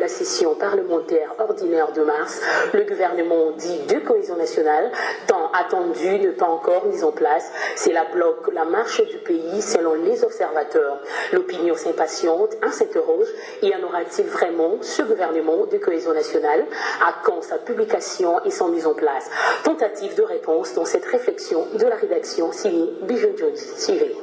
La session parlementaire ordinaire de mars, le gouvernement dit de cohésion nationale, tant attendu, ne pas encore mis en place. C'est la marche du pays selon les observateurs. L'opinion s'impatiente, s'interroge, y en aura-t-il vraiment ce gouvernement de cohésion nationale? À quand sa publication et son mise en place? Tentative de réponse dans cette réflexion de la rédaction signée Bijou Jones. Suivez.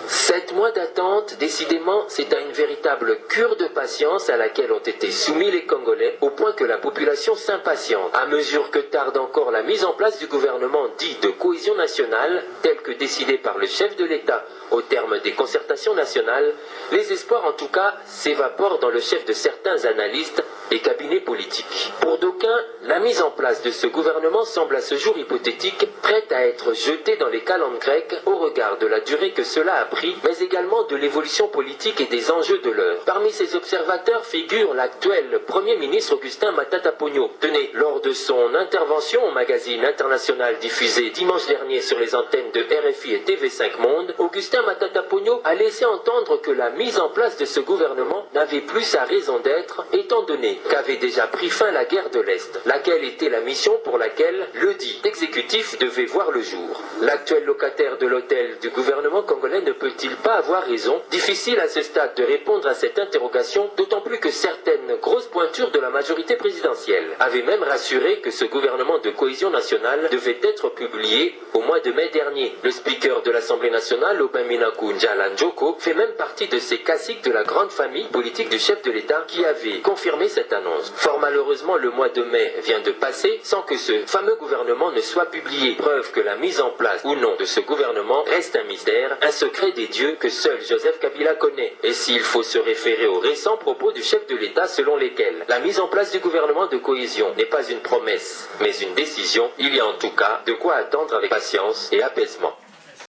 7 mois d'attente, décidément, c'est à une véritable cure de patience à laquelle ont été soumis les Congolais, au point que la population s'impatiente. À mesure que tarde encore la mise en place du gouvernement dit de cohésion nationale, tel que décidé par le chef de l'État au terme des concertations nationales, les espoirs en tout cas s'évaporent dans le chef de certains analystes et cabinets politiques. Pour d'aucuns, la mise en place de ce gouvernement semble à ce jour hypothétique, prête à être jetée dans les calendes grecques au regard de la durée que cela a pris, mais également de l'évolution politique et des enjeux de l'heure. Parmi ces observateurs figure l'actuel Premier ministre Augustin Matata Ponyo. Tenez, lors de son intervention au magazine international diffusé dimanche dernier sur les antennes de RFI et TV5 Monde, Augustin Matata Ponyo a laissé entendre que la mise en place de ce gouvernement n'avait plus sa raison d'être, étant donné qu'avait déjà pris fin la guerre de l'Est, laquelle était la mission pour laquelle le dit exécutif devait voir le jour. L'actuel locataire de l'hôtel du gouvernement congolais ne peut-il pas avoir raison? Difficile à ce stade de répondre à cette interrogation, d'autant plus que certaines grosses pointures de la majorité présidentielle avaient même rassuré que ce gouvernement de cohésion nationale devait être publié au mois de mai dernier. Le speaker de l'Assemblée nationale, Obaminaku Njala Njoko, fait même partie de ces caciques de la grande famille politique du chef de l'État qui avait confirmé cette annonce. Fort malheureusement, le mois de mai vient de passer sans que ce fameux gouvernement ne soit publié. Preuve que la mise en place ou non de ce gouvernement reste un mystère, un secret des dieux que seul Joseph Kabila connaît. Et s'il faut se référer aux récents propos du chef de l'État selon lesquels la mise en place du gouvernement de cohésion n'est pas une promesse, mais une décision, il y a en tout cas de quoi attendre avec patience et apaisement.